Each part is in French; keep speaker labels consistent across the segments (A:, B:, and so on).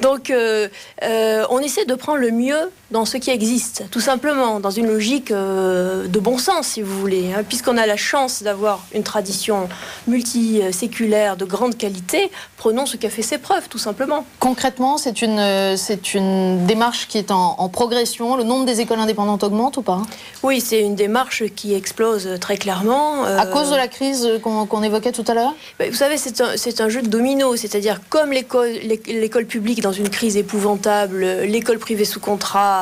A: Donc, on essaie de prendre le mieux dans ce qui existe, tout simplement, dans une logique de bon sens, si vous voulez. Hein, puisqu'on a la chance d'avoir une tradition multiséculaire de grande qualité, prenons ce qui a fait ses preuves, tout simplement.
B: Concrètement, c'est une démarche qui est en progression. Le nombre des écoles indépendantes augmente ou pas?
A: Oui, c'est une démarche qui explose très clairement.
B: À cause de la crise qu'on évoquait tout à l'heure?
A: Vous savez, c'est un jeu de domino, c'est-à-dire comme l'école publique dans une crise épouvantable, l'école privée sous contrat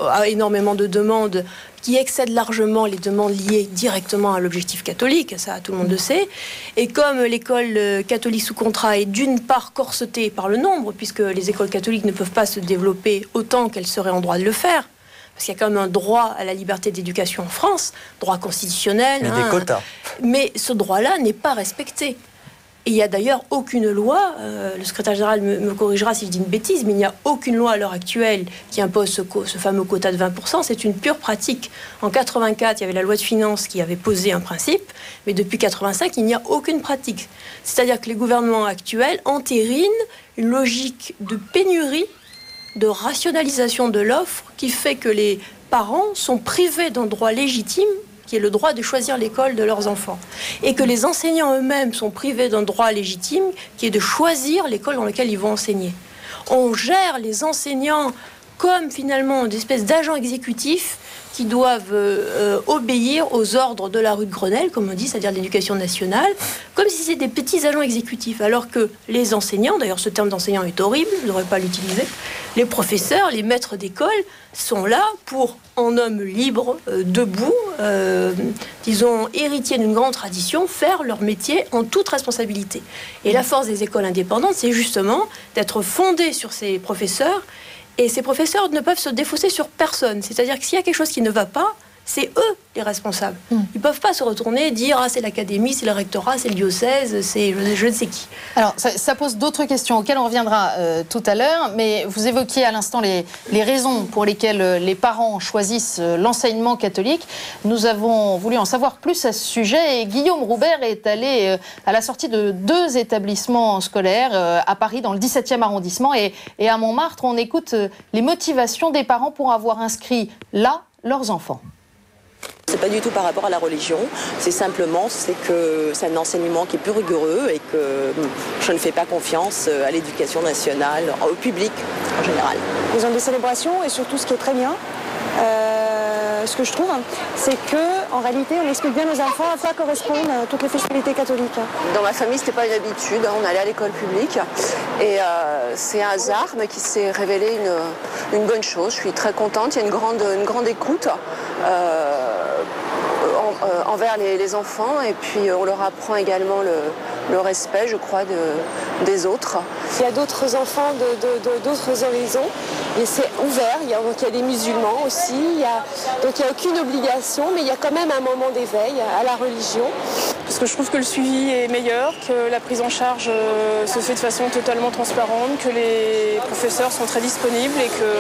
A: a énormément de demandes qui excèdent largement les demandes liées directement à l'objectif catholique, ça tout le monde le sait, et comme l'école catholique sous contrat est d'une part corsetée par le nombre, puisque les écoles catholiques ne peuvent pas se développer autant qu'elles seraient en droit de le faire, parce qu'il y a quand même un droit à la liberté d'éducation en France, droit constitutionnel.
C: Mais des quotas.
A: Mais ce droit-là n'est pas respecté. Et il n'y a d'ailleurs aucune loi, le secrétaire général me corrigera si je dis une bêtise, mais il n'y a aucune loi à l'heure actuelle qui impose ce fameux quota de 20%. C'est une pure pratique. En 84, il y avait la loi de finances qui avait posé un principe, mais depuis 85, il n'y a aucune pratique. C'est-à-dire que les gouvernements actuels entérinent une logique de pénurie, de rationalisation de l'offre qui fait que les parents sont privés d'un droit légitime qui est le droit de choisir l'école de leurs enfants. Et que les enseignants eux-mêmes sont privés d'un droit légitime qui est de choisir l'école dans laquelle ils vont enseigner. On gère les enseignants comme finalement des espèces d'agents exécutifs qui doivent obéir aux ordres de la rue de Grenelle, comme on dit, c'est-à-dire l'éducation nationale, comme si c'était des petits agents exécutifs. Alors que les enseignants, d'ailleurs ce terme d'enseignant est horrible, je ne devrais pas l'utiliser, les professeurs, les maîtres d'école sont là pour, en hommes libres, debout, disons, héritiers d'une grande tradition, faire leur métier en toute responsabilité. Et la force des écoles indépendantes, c'est justement d'être fondée sur ces professeurs. Et ces professeurs ne peuvent se défausser sur personne. C'est-à-dire que s'il y a quelque chose qui ne va pas, c'est eux les responsables. Ils ne peuvent pas se retourner et dire « Ah, c'est l'académie, c'est le rectorat, c'est le diocèse, c'est je ne sais qui ».
B: Alors, ça pose d'autres questions auxquelles on reviendra tout à l'heure, mais vous évoquiez à l'instant les raisons pour lesquelles les parents choisissent l'enseignement catholique. Nous avons voulu en savoir plus à ce sujet et Guillaume Roubert est allé à la sortie de 2 établissements scolaires à Paris, dans le 17e arrondissement et à Montmartre. On écoute les motivations des parents pour avoir inscrit là leurs enfants.
D: C'est pas du tout par rapport à la religion, c'est simplement que c'est un enseignement qui est plus rigoureux et que je ne fais pas confiance à l'éducation nationale, au public en général.
E: Ils ont des célébrations et surtout ce qui est très bien, ce que je trouve, c'est qu'en réalité on explique bien aux enfants à quoi correspondent toutes les festivités catholiques.
D: Dans ma famille c'était pas une habitude, on allait à l'école publique et c'est un hasard mais qui s'est révélé une bonne chose. Je suis très contente, il y a une grande écoute. Envers les enfants et puis on leur apprend également le respect, je crois, des autres.
E: Il y a d'autres enfants d'autres horizons et c'est ouvert, il y a des musulmans aussi, donc il n'y a aucune obligation mais il y a quand même un moment d'éveil à la religion.
F: Parce que je trouve que le suivi est meilleur, que la prise en charge se fait de façon totalement transparente, que les professeurs sont très disponibles et que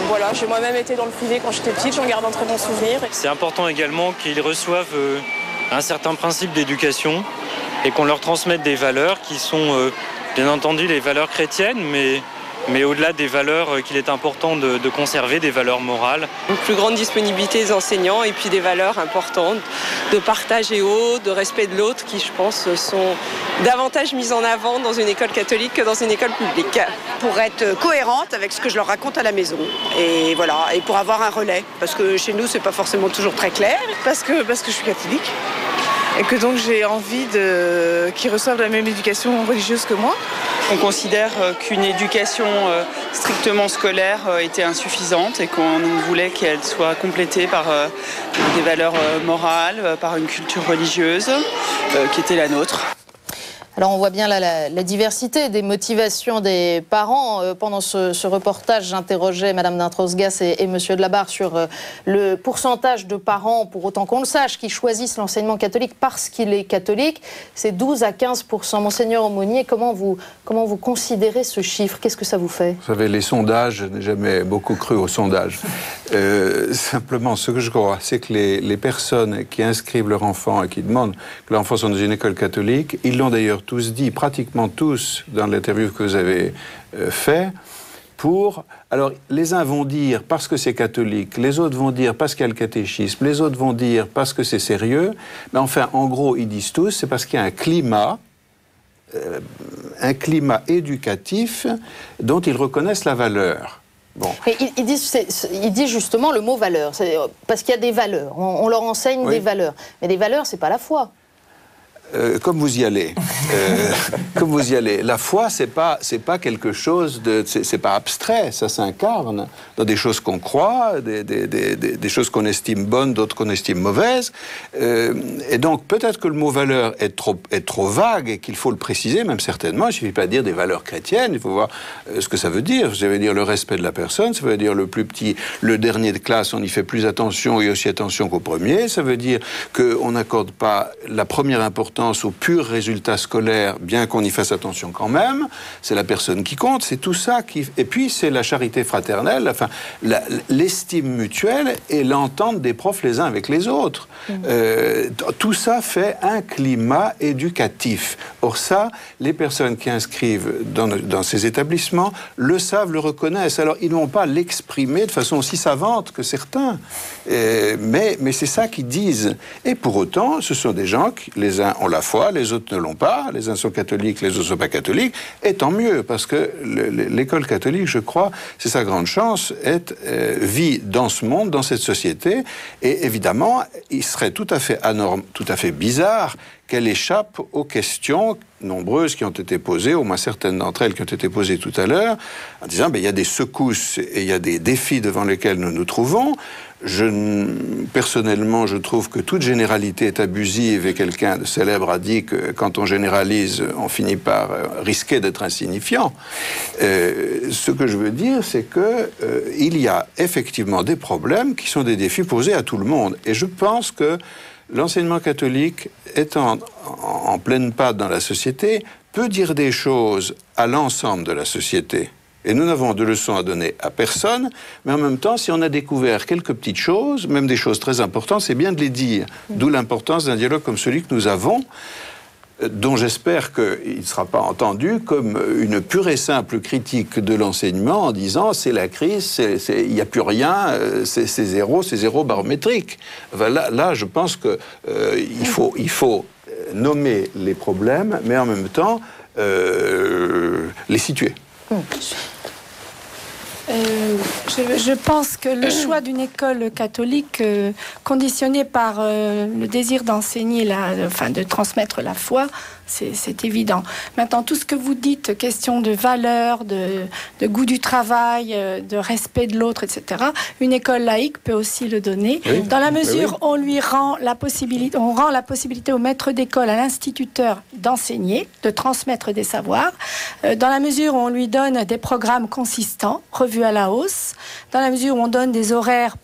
F: voilà, j'ai moi-même été dans le privé quand j'étais petite, j'en garde un très bon souvenir.
G: C'est important également qu'ils reçoivent un certain principe d'éducation et qu'on leur transmette des valeurs qui sont bien entendu les valeurs chrétiennes, mais au-delà des valeurs qu'il est important de conserver, des valeurs morales.
H: Une plus grande disponibilité des enseignants et puis des valeurs importantes de partage et de respect de l'autre qui, je pense, sont davantage mises en avant dans une école catholique que dans une école publique.
I: Pour être cohérente avec ce que je leur raconte à la maison. Et voilà, et pour avoir un relais. Parce que chez nous, c'est pas forcément toujours très clair.
F: Parce que je suis catholique. Et que donc j'ai envie qu'ils reçoivent la même éducation religieuse que moi.
H: On considère qu'une éducation strictement scolaire était insuffisante et qu'on voulait qu'elle soit complétée par des valeurs morales, par une culture religieuse qui était la nôtre.
B: Alors on voit bien là la diversité des motivations des parents. Pendant ce reportage, j'interrogeais Madame d'Introsgas et Monsieur de la Barre sur le pourcentage de parents, pour autant qu'on le sache, qui choisissent l'enseignement catholique parce qu'il est catholique. C'est 12 à 15%. Monseigneur Aumonier, comment vous considérez ce chiffre? Qu'est-ce que ça vous fait?
J: Vous savez, les sondages, je n'ai jamais beaucoup cru aux sondages. Simplement, ce que je crois, c'est que les personnes qui inscrivent leur enfant et qui demandent que l'enfant soit dans une école catholique, ils l'ont d'ailleurs tous dit, pratiquement tous, dans l'interview que vous avez fait, alors, les uns vont dire parce que c'est catholique, les autres vont dire parce qu'il y a le catéchisme, les autres vont dire parce que c'est sérieux, mais enfin, en gros, ils disent tous, c'est parce qu'il y a un climat éducatif dont ils reconnaissent la valeur. Bon.
B: Il dit justement le mot valeur, parce qu'il y a des valeurs, on leur enseigne des valeurs, mais des valeurs, c'est pas la foi.
J: Comme vous y allez, La foi, c'est pas quelque chose c'est pas abstrait, ça s'incarne dans des choses qu'on croit, des choses qu'on estime bonnes, d'autres qu'on estime mauvaises. Et donc, peut-être que le mot valeur est trop vague et qu'il faut le préciser, même certainement. Il ne suffit pas de dire des valeurs chrétiennes, il faut voir ce que ça veut dire. Ça veut dire le respect de la personne, ça veut dire le plus petit, le dernier de classe, on y fait plus attention et aussi attention qu'au premier. Ça veut dire qu'on n'accorde pas la première importance aux purs résultats scolaires, bien qu'on y fasse attention quand même. C'est la personne qui compte, c'est tout ça qui... Et puis, c'est la charité fraternelle, enfin, l'estime mutuelle et l'entente des profs les uns avec les autres. Tout ça fait un climat éducatif. Or ça, les personnes qui inscrivent dans ces établissements le savent, le reconnaissent. Alors, ils n'ont pas l'exprimer de façon aussi savante que certains. Mais c'est ça qu'ils disent. Et pour autant, ce sont des gens qui, les uns ont la foi, les autres ne l'ont pas, les uns sont catholiques, les autres ne sont pas catholiques, et tant mieux, parce que l'école catholique, je crois, c'est sa grande chance, vit dans ce monde, dans cette société, et évidemment, il serait tout à fait bizarre qu'elle échappe aux questions nombreuses qui ont été posées, au moins certaines d'entre elles qui ont été posées tout à l'heure, en disant, il y a des secousses et il y a des défis devant lesquels nous nous trouvons. Personnellement, je trouve que toute généralité est abusive et quelqu'un de célèbre a dit que quand on généralise, on finit par risquer d'être insignifiant. Ce que je veux dire, c'est que il y a effectivement des problèmes qui sont des défis posés à tout le monde. Et je pense que l'enseignement catholique, étant en pleine patte dans la société, peut dire des choses à l'ensemble de la société. Et nous n'avons de leçons à donner à personne, mais en même temps, si on a découvert quelques petites choses, même des choses très importantes, c'est bien de les dire. D'où l'importance d'un dialogue comme celui que nous avons, dont j'espère qu'il ne sera pas entendu comme une pure et simple critique de l'enseignement en disant c'est la crise, il n'y a plus rien, c'est zéro barométrique. Enfin, là, je pense qu'il faut nommer les problèmes, mais en même temps les situer.
C: Je pense que le choix d'une école catholique conditionné par le désir d'enseigner, de transmettre la foi, c'est évident. Maintenant, tout ce que vous dites, question de valeur, de goût du travail, de respect de l'autre, etc., une école laïque peut aussi le donner. Oui, dans la mesure où on lui rend la possibilité, au maître d'école, à l'instituteur d'enseigner, de transmettre des savoirs, dans la mesure où on lui donne des programmes consistants, revus à la hausse, dans la mesure où on donne des horaires